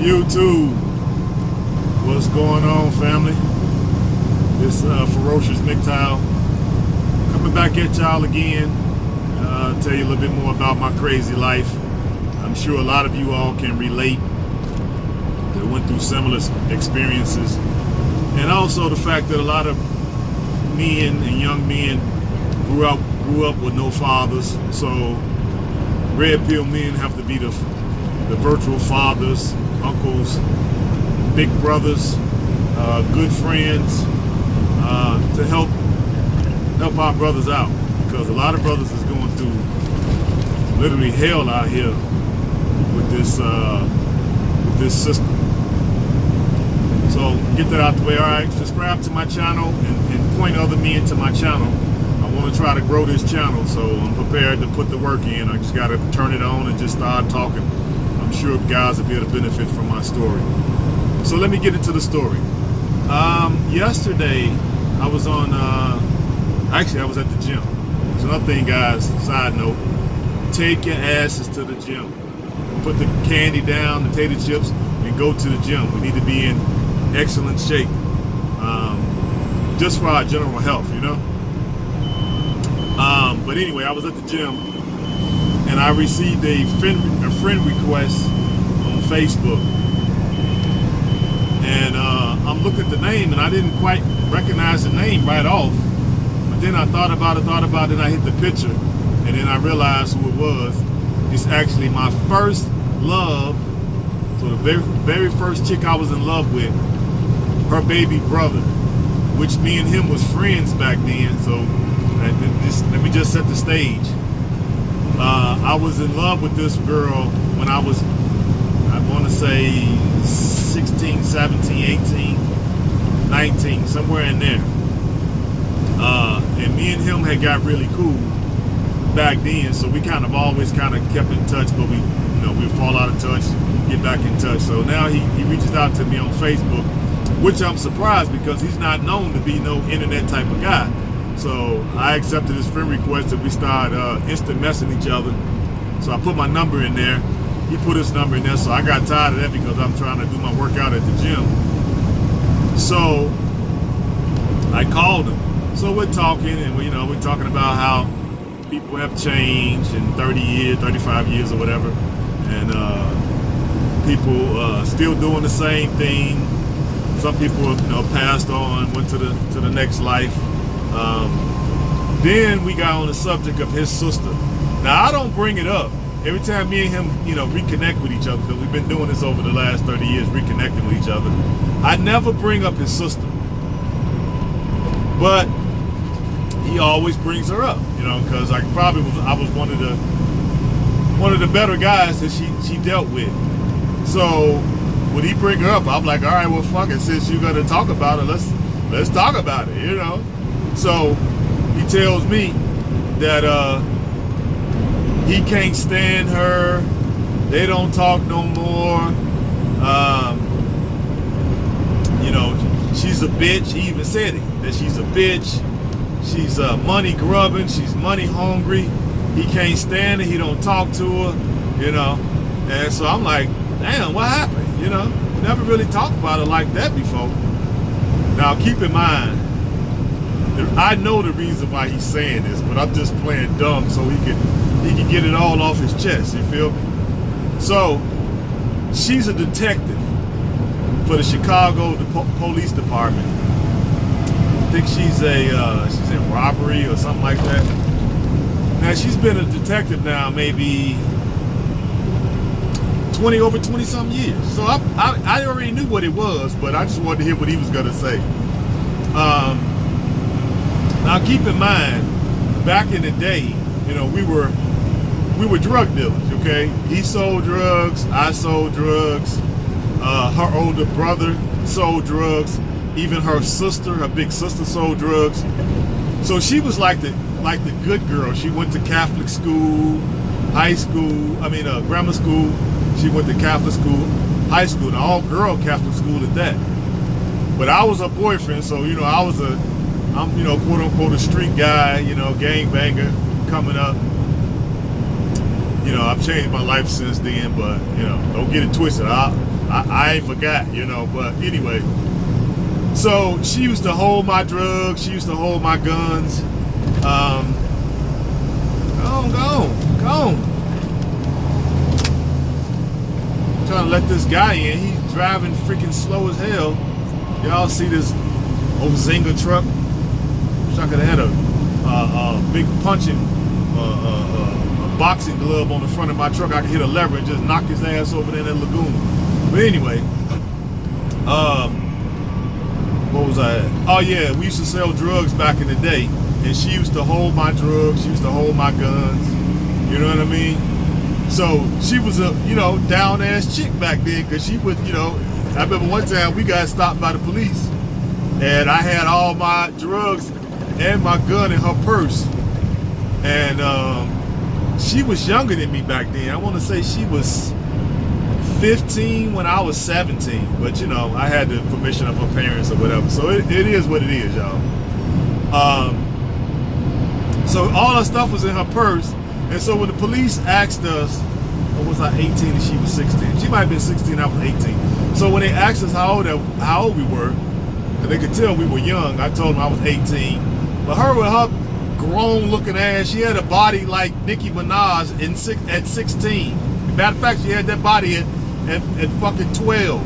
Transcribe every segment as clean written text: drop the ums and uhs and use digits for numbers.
YouTube, what's going on, family? This ferocious Mgtow coming back at y'all again. Tell you a little bit more about my crazy life. I'm sure a lot of you all can relate that went through similar experiences, and also the fact that a lot of men and young men grew up with no fathers. So red pill men have to be the virtual fathers, uncles, big brothers, good friends, to help our brothers out, because a lot of brothers is going through literally hell out here with this system. So get that out the way. All right, subscribe to my channel and point other men to my channel. I want to try to grow this channel, so I'm prepared to put the work in. I just got to turn it on and just start talking. I'm sure guys will be able to benefit from my story. So let me get into the story. Yesterday I was on, actually I was at the gym. There's another thing, guys, side note, take your asses to the gym. Put the candy down, the potato chips, and go to the gym. We need to be in excellent shape, just for our general health, you know. But anyway, I was at the gym and I received a friend request on Facebook, and I'm looking at the name and I didn't quite recognize the name right off, but then I thought about it, and I hit the picture, and then I realized who it was. It's actually my first love. So the very first chick I was in love with, her baby brother, which me and him was friends back then. So let me just set the stage. I was in love with this girl when I was, I want to say 16, 17, 18, 19, somewhere in there. And me and him had got really cool back then, so we kind of always kept in touch, but we'd fall out of touch, get back in touch. So now he reaches out to me on Facebook, which I'm surprised, because he's not known to be no internet type of guy. So I accepted his friend request and we started instant messaging each other. So I put my number in there, he put his number in there, so I got tired of that because I'm trying to do my workout at the gym. So I called him. So we're talking, and we're talking about how people have changed in 30 years, 35 years or whatever, and people still doing the same thing. Some people have passed on, went to the next life. Then we got on the subject of his sister. Now I don't bring it up every time me and him reconnect with each other, because we've been doing this over the last 30 years, reconnecting with each other. I never bring up his sister, but he always brings her up, because I was one of the better guys that she dealt with. So when he bring her up, I'm like, all right, well, fuck it, since you're gonna talk about it, let's talk about it, So he tells me that he can't stand her. They don't talk no more. She's a bitch. He even said it, that she's a bitch. She's money grubbing. She's money hungry. He can't stand her. He don't talk to her, And so I'm like, damn, what happened? Never really talked about it like that before. Now keep in mind, I know the reason why he's saying this, but I'm just playing dumb so he can get it all off his chest. You feel me? So she's a detective for the Chicago Police Department. I think she's in robbery or something like that. Now she's been a detective now maybe over 20 some years. So I already knew what it was, but I just wanted to hear what he was gonna say. Now keep in mind, back in the day, we were drug dealers, okay? He sold drugs, I sold drugs, her older brother sold drugs, even her sister, her big sister, sold drugs. So she was like the good girl. She went to Catholic school, grammar school. She went to Catholic school, high school, an all-girl Catholic school at that. But I was her boyfriend, so I'm quote unquote a street guy, gang banger coming up. I've changed my life since then, but don't get it twisted. I ain't forgot, you know. But anyway, so she used to hold my drugs. She used to hold my guns. Go on. Trying to let this guy in. He's driving freaking slow as hell. Y'all see this old Zinga truck? Wish I could have had a big punching, a boxing glove on the front of my truck. I could hit a lever and just knock his ass over there in that lagoon. But anyway, what was I at? Oh yeah, we used to sell drugs back in the day, and she used to hold my drugs. She used to hold my guns. You know what I mean? So she was a, you know, down ass chick back then, because she would, you know, I remember one time we got stopped by the police, and I had all my drugs and my gun in her purse. And she was younger than me back then. I want to say she was 15 when I was 17, but you know, I had the permission of her parents or whatever. So it is what it is, y'all. So all her stuff was in her purse. And so when the police asked us, or was I 18 and she was 16? She might have been 16, I was 18. So when they asked us how old we were, and they could tell we were young, I told them I was 18. But her with her grown looking ass, she had a body like Nicki Minaj at 16. Matter of fact, she had that body at fucking 12.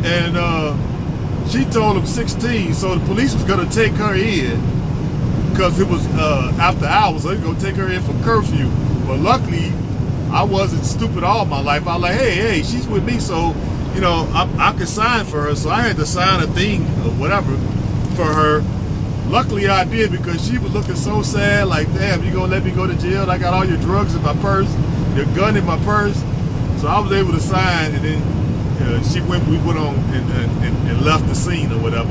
And she told them 16, so the police was gonna take her in, because it was after hours, so they were gonna take her in for curfew. But luckily, I wasn't stupid all my life. I was like, hey, she's with me, so you know, I could sign for her. So I had to sign a thing or whatever for her. Luckily, I did, because she was looking so sad, like, damn, you gonna let me go to jail? I got all your drugs in my purse, your gun in my purse. So I was able to sign, and then we went on and left the scene or whatever.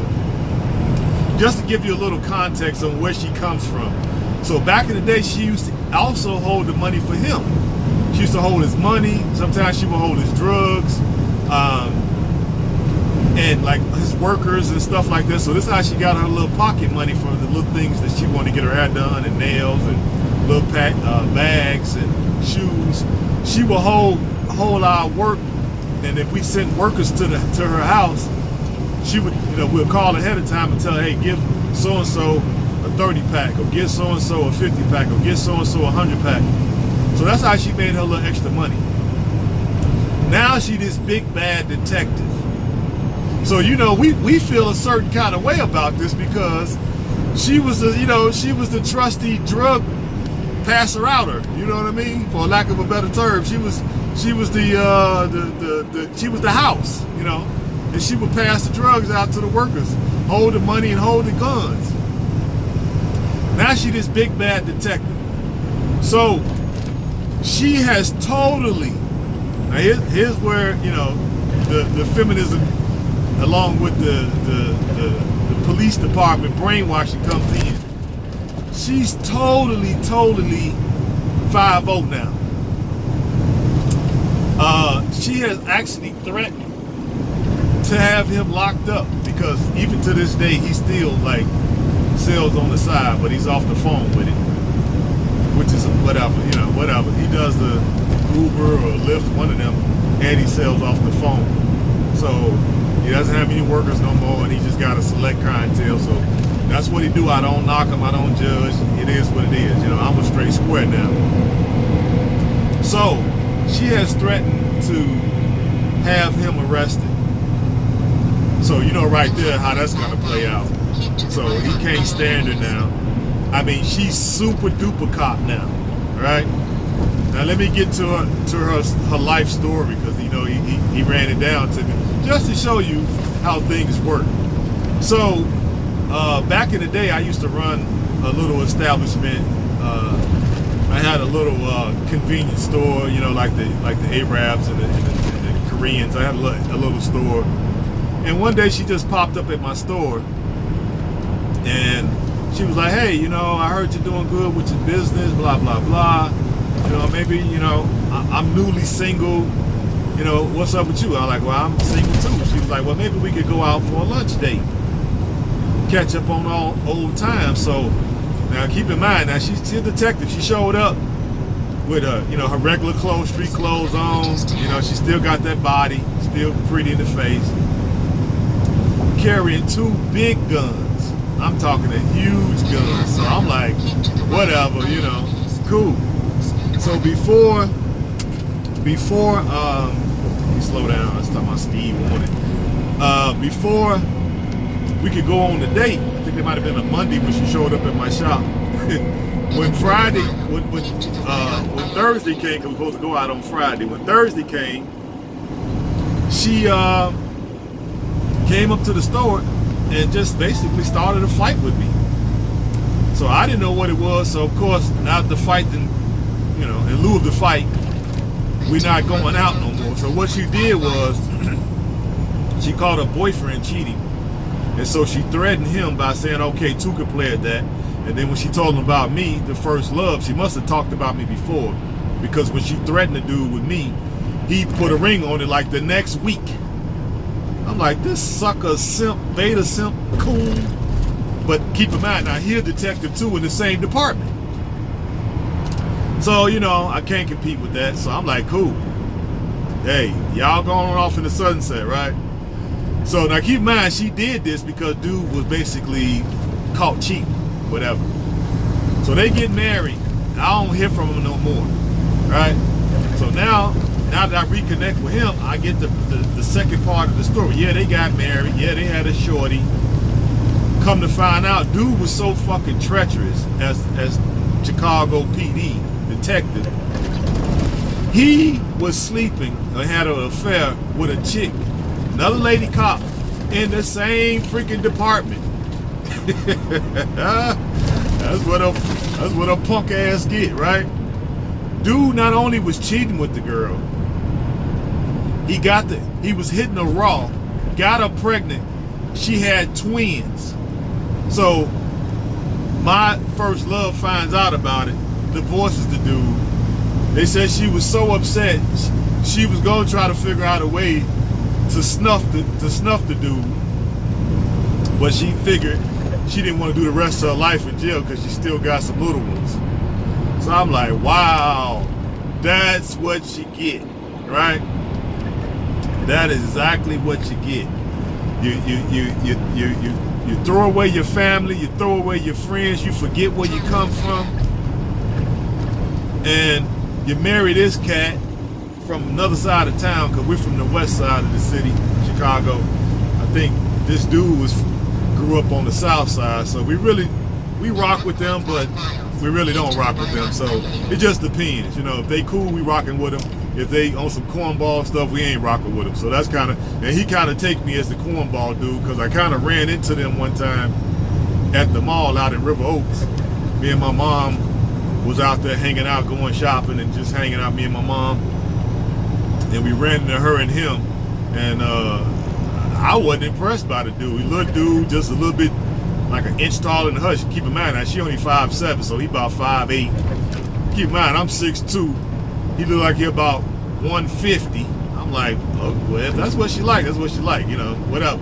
Just to give you a little context on where she comes from. So back in the day, she used to also hold the money for him. She used to hold his money. Sometimes she would hold his drugs, and like his workers and stuff like this. So this is how she got her little pocket money for the little things that she wanted to get her hair done, and nails, and little bags and shoes. She would hold our work, and if we sent workers to her house, she would, you know, we'll call ahead of time and tell her, hey, give so-and-so a 30-pack, or give so-and-so a 50-pack, or give so-and-so a 100-pack. So that's how she made her little extra money. Now she this big bad detective. So, you know, we feel a certain kind of way about this, because she was the trusty drug passer-outer, you know what I mean? For lack of a better term, she was the house, you know. And she would pass the drugs out to the workers, hold the money and hold the guns. Now she this big bad detective. So she has totally, now here's where, you know, the feminism, along with the police department brainwashing comes in. She's totally 5-0 now. She has actually threatened to have him locked up, because even to this day he still like sells on the side, but he's off the phone with it, which is whatever, you know, whatever. He does the Uber or Lyft, one of them, and he sells off the phone. So he doesn't have any workers no more, and he just got a select clientele. So that's what he do. I don't knock him, I don't judge. It is what it is, you know. I'm a straight square now. So she has threatened to have him arrested. So you know right there how that's gonna play out. So he can't stand her now. I mean, she's super duper cop now, right? Now let me get to her life story, because you know he ran it down to me just to show you how things work. So back in the day, I used to run a little establishment. I had a little convenience store, you know, like the Arabs and the Koreans. I had a little store. And one day she just popped up at my store, and she was like, hey, you know, I heard you're doing good with your business, blah, blah, blah. You know, maybe, you know, I'm newly single. You know, what's up with you? I was like, well, I'm single too. She was like, well, maybe we could go out for a lunch date, catch up on all old times. So now keep in mind, now she's a detective. She showed up with her, you know, her regular clothes, street clothes on. You know, she still got that body, still pretty in the face. Carrying 2 big guns. I'm talking a huge gun. So I'm like, whatever, you know, cool. So before, let me slow down. Let's talk about speed warning. Before we could go on the date, I think it might have been a Monday when she showed up at my shop. When Friday, when Thursday came, because we're supposed to go out on Friday. When Thursday came, she came up to the store and just basically started a fight with me. So I didn't know what it was. So of course, after the fight, then, you know, in lieu of the fight, we're not going out no more. So what she did was, she caught her boyfriend cheating. And so she threatened him by saying, okay, 2 could play at that. And then when she told him about me, the first love, she must have talked about me before, because when she threatened the dude with me, he put a ring on it like the next week. I'm like, this sucker simp, beta simp, cool. But keep in mind, now he's a detective too in the same department. So, you know, I can't compete with that. So I'm like, cool. Hey, y'all going off in the sunset, right? So now keep in mind, she did this because dude was basically caught cheating. Whatever. So they get married. I don't hear from him no more. Right? So now that I reconnect with him, I get the second part of the story. Yeah, they got married. Yeah, they had a shorty. Come to find out, dude was so fucking treacherous as Chicago PD detective. He was sleeping or had an affair with a chick, another lady cop, in the same freaking department. That's what a punk ass get, right? Dude not only was cheating with the girl, he was hitting her raw, got her pregnant. She had twins. So my first love finds out about it, divorces the dude. They said she was so upset, she was gonna try to figure out a way to snuff the dude, but she figured she didn't want to do the rest of her life in jail because she still got some little ones. So I'm like, wow, that's what you get, right? That is exactly what you get. You throw away your family, you throw away your friends, you forget where you come from, and you marry this cat from another side of town, because we're from the west side of the city, Chicago. I think this dude grew up on the south side, so we rock with them, but we really don't rock with them. So it just depends, you know. If they cool, we rocking with them. If they on some cornball stuff, we ain't rocking with them. So that's kind of, and he kind of take me as the cornball dude, because I kind of ran into them one time at the mall out in River Oaks. Me and my mom was out there hanging out, going shopping and just hanging out, me and my mom, and we ran into her and him, and I wasn't impressed by the dude. He little dude, just a little bit like an inch taller than her. Keep in mind, now she only 5'7", so he about 5'8". Keep in mind, I'm 6'2". He look like he about 150. I'm like, oh, well, if that's what she like, that's what she like, you know, whatever.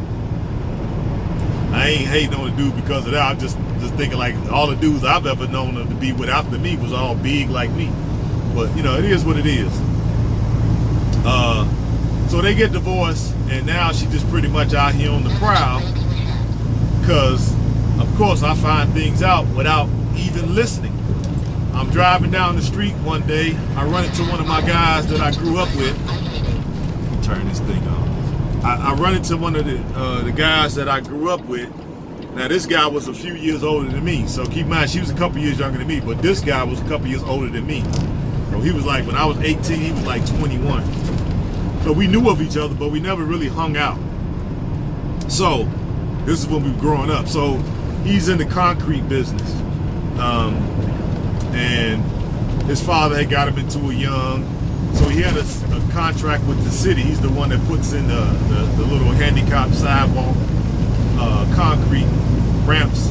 I ain't hating on the dude because of that. I'm just thinking like all the dudes I've ever known to be with after me was all big like me. But, you know, it is what it is. So they get divorced, and now she just pretty much out here on the prowl, because, of course, I find things out without even listening. I'm driving down the street one day. I run into one of my guys that I grew up with. Let me turn this thing on. I run into one of the guys that I grew up with. Now, this guy was a few years older than me. So keep in mind, she was a couple years younger than me, but this guy was a couple years older than me. So he was like, when I was 18, he was like 21. So we knew of each other, but we never really hung out. So this is when we were growing up. So he's in the concrete business. And his father had got him into it young. So he had a contract with the city. He's the one that puts in the little handicap sidewalk concrete ramps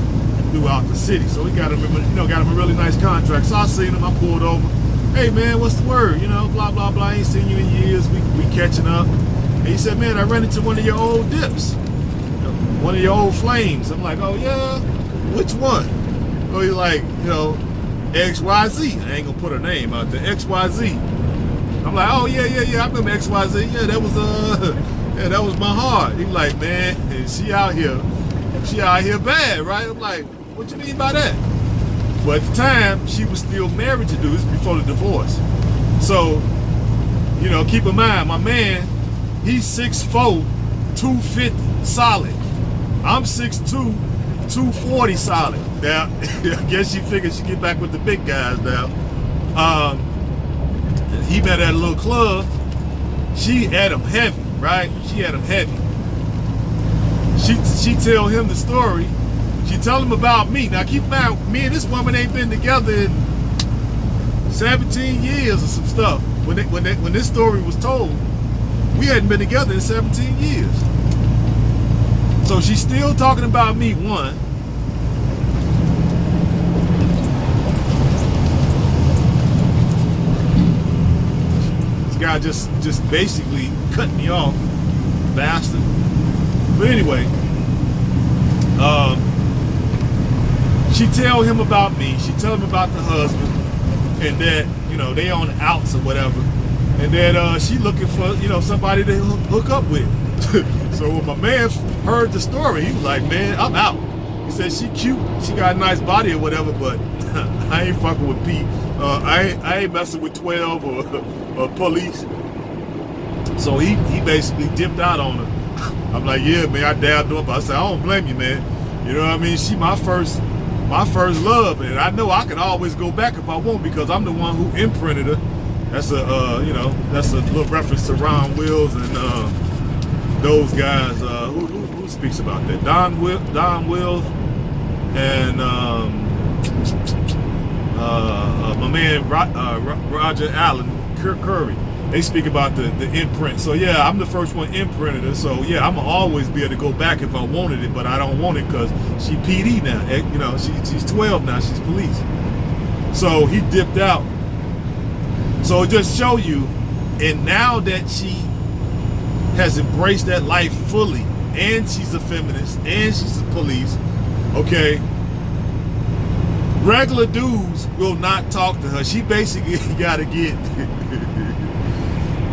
throughout the city. So he got him, got him a really nice contract. So I seen him, I pulled over. Hey man, what's the word? You know, blah, blah, blah. I ain't seen you in years. We catching up. And he said, man, I ran into one of your old dips. One of your old flames. I'm like, oh yeah? Which one? Oh, he's like, XYZ. I ain't gonna put her name out there. XYZ. I'm like, oh yeah, I remember XYZ. Yeah, that was my heart. He like, man, she out here bad, right? I'm like, what you mean by that? But at the time, she was still married to dude. This before the divorce. So, you know, keep in mind, my man, he's 6'4", 250 solid. I'm 6'2", 240 solid. Now, I guess she figured she'd get back with the big guys now. He met at a little club. She had him heavy, right? She had him heavy. She tell him the story. She tell him about me. Now keep in mind, me and this woman ain't been together in 17 years or some stuff. When this story was told, we hadn't been together in 17 years. So she's still talking about me, one. This guy just basically cut me off, bastard. But anyway, she tell him about me. She tell him about the husband, and that, you know, they on the outs or whatever, and that she looking for, you know, somebody to hook up with. So when my man heard the story, he was like, man, I'm out. He said, she cute, she got a nice body or whatever, but I ain't fucking with Pete. I ain't messing with 12 or police. So he basically dipped out on her. I'm like, yeah, man, I dabbed up. I said, I don't blame you, man. You know what I mean? She my first love, and I know I can always go back if I want, because I'm the one who imprinted her. That's a you know, that's a little reference to Ron Wills and those guys. Who speaks about that? Don Wills and my man Roger Allen Curry. They speak about the imprint. So yeah, I'm the first one imprinted her. So yeah, I'm gonna always be able to go back if I wanted it, but I don't want it because she PD now. You know, she's 12 now. She's police. So he dipped out. So it just show you, and now that she has embraced that life fully, and she's a feminist, and she's a police, okay, regular dudes will not talk to her. She basically gotta get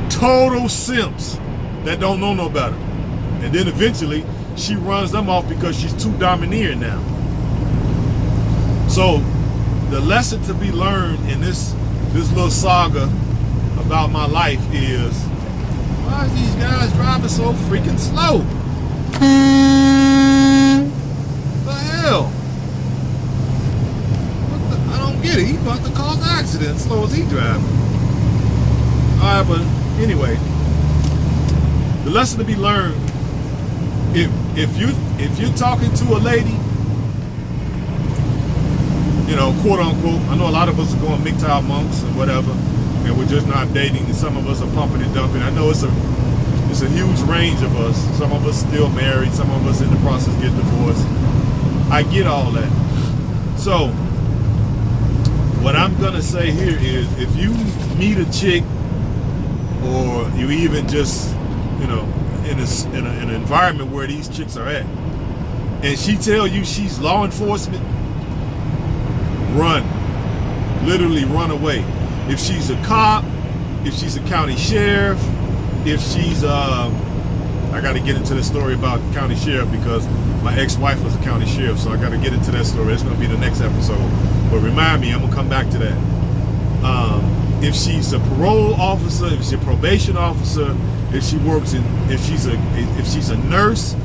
total simps that don't know no better. And then eventually she runs them off because she's too domineering now. So the lesson to be learned in this little saga about my life is, why is these guys driving so freaking slow? What the hell? I don't get it. He about to cause accidents slow as he driving. Alright, but anyway, the lesson to be learned, if you're talking to a lady, you know, quote unquote, I know a lot of us are going Mgtow monks and whatever, and we're just not dating, and some of us are pumping and dumping. I know it's a huge range of us. Some of us still married, some of us in the process of getting divorced. I get all that. So what I'm gonna say here is, if you meet a chick, or you even just, you know, in an environment where these chicks are at, and she tell you she's law enforcement, run. Literally run away. If she's a cop, if she's a county sheriff, if she's I got to get into the story about the county sheriff because my ex-wife was a county sheriff, so I got to get into that story. It's going to be the next episode, but remind me, I'm gonna come back to that. If she's a parole officer, if she's a probation officer, if she works in, if she's a nurse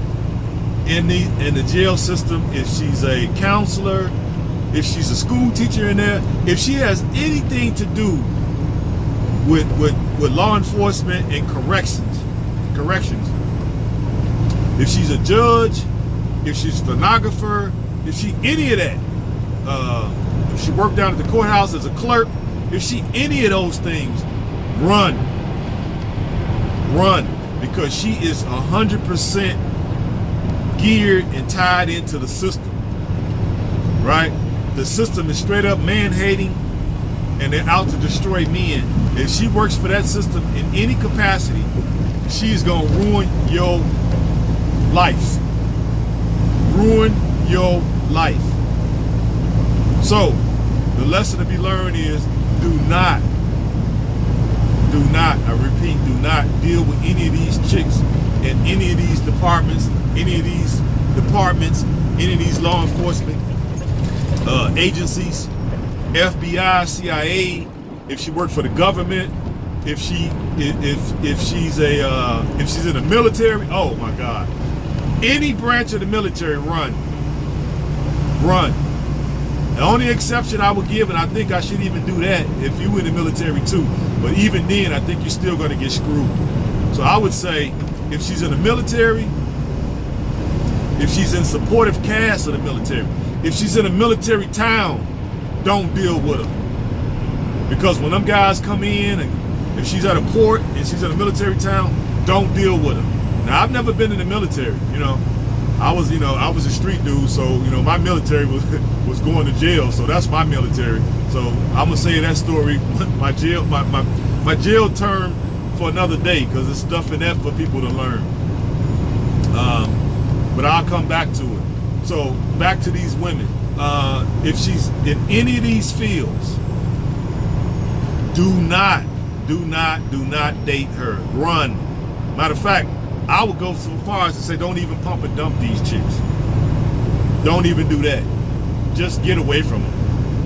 in the jail system, if she's a counselor, if she's a school teacher in there, if she has anything to do with law enforcement and corrections, if she's a judge, if she's a stenographer, if she any of that, if she worked down at the courthouse as a clerk, if she any of those things, run, because she is 100% geared and tied into the system, right? The system is straight up man-hating, and they're out to destroy men. If she works for that system in any capacity, she's gonna ruin your life. Ruin your life. So The lesson to be learned is do not, I repeat, do not deal with any of these chicks in any of these departments, any of these law enforcement agencies, FBI, CIA. If she worked for the government, if she's in the military, oh my God, any branch of the military, run. The only exception I would give, and I think I should even do that if you were in the military too, but even then I think you're still going to get screwed. So I would say if she's in the military, if she's in supportive cast of the military, if she's in a military town, don't deal with her. Because when them guys come in, and if she's at a port and she's in a military town, don't deal with her. Now, I've never been in the military, I was a street dude, so my military was going to jail, so that's my military. So I'm gonna say that story, my jail term, for another day, because there's stuff in that for people to learn. But I'll come back to it. So back to these women. If she's in any of these fields, do not date her. Run. Matter of fact, I would go so far as to say don't even pump and dump these chicks. Don't even do that. Just get away from them.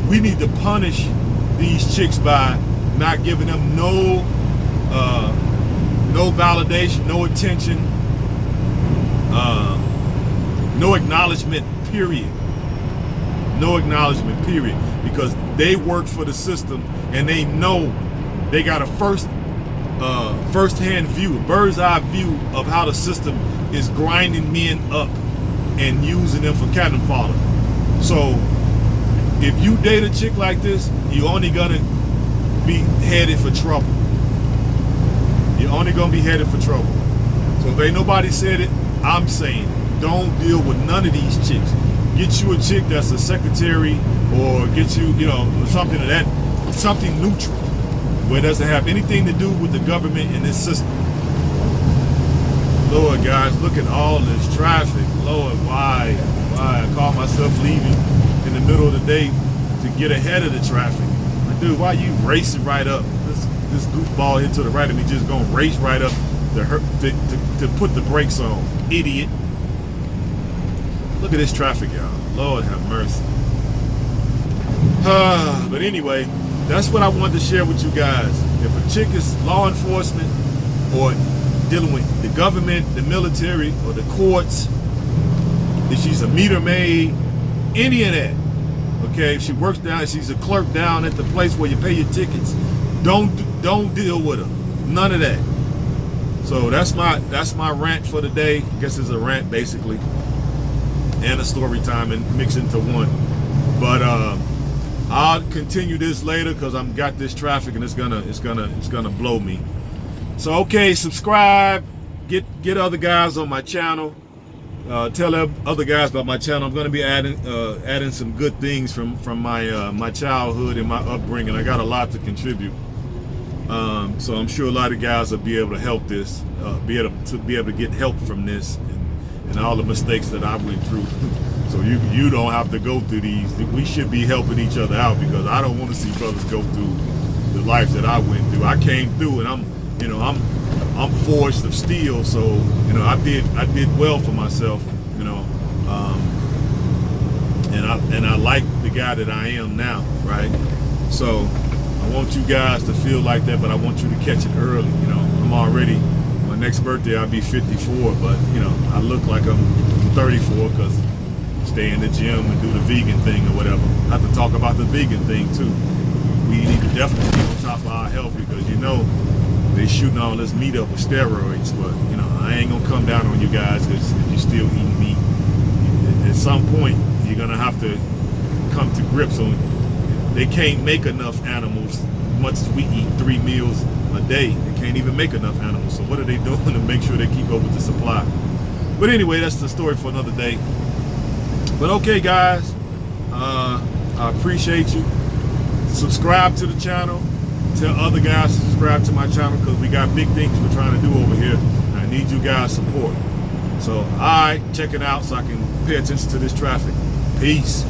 We need to punish these chicks by not giving them no validation, no attention, no acknowledgement, period. No acknowledgement, period. Because they work for the system and they know they got a first-hand view, a bird's-eye view of how the system is grinding men up and using them for cannon fodder. So if you date a chick like this, you're only gonna be headed for trouble. You're only gonna be headed for trouble. So if ain't nobody said it, I'm saying it. Don't deal with none of these chicks. Get you a chick that's a secretary, or get you, something neutral, where it doesn't have anything to do with the government and this system. Lord, guys, look at all this traffic. Lord, why? I call myself leaving in the middle of the day to get ahead of the traffic. Like, dude, why you racing right up? This goofball here to the right of me just gonna race right up to put the brakes on. Idiot. Look at this traffic, y'all. Lord have mercy. But anyway, that's what I wanted to share with you guys. If a chick is law enforcement or dealing with the government, the military, or the courts, if she's a meter maid, any of that, okay, if she works down, if she's a clerk down at the place where you pay your tickets, don't deal with her. None of that. So that's my rant for the day. I guess it's a rant basically, and a story time and mix into one. But I'll continue this later because I've got this traffic and it's gonna blow me. So okay, subscribe, get other guys on my channel, tell other guys about my channel. I'm gonna be adding some good things from my childhood and my upbringing. I got a lot to contribute. So I'm sure a lot of guys will be able to help this, be able to get help from this and all the mistakes that I went through. So you don't have to go through these. We should be helping each other out, because I don't want to see brothers go through the life that I went through. I came through, and I'm forged of steel. So I did well for myself. And I like the guy that I am now, right? So I want you guys to feel like that, but I want you to catch it early. I'm already, my next birthday I'll be 54, but I look like I'm 34 because stay in the gym and do the vegan thing or whatever. I have to talk about the vegan thing too. We need to definitely be on top of our health, because they shooting all this meat up with steroids. But I ain't gonna come down on you guys because if you're still eating meat, at some point you're gonna have to come to grips on they can't make enough animals. Much as we eat 3 meals a day, they can't even make enough animals. So what are they doing to make sure they keep up with the supply? But anyway, that's the story for another day. But okay, guys, I appreciate you. Subscribe to the channel. Tell other guys to subscribe to my channel, because we got big things we're trying to do over here. I need you guys' support. So, all right, check it out so I can pay attention to this traffic. Peace.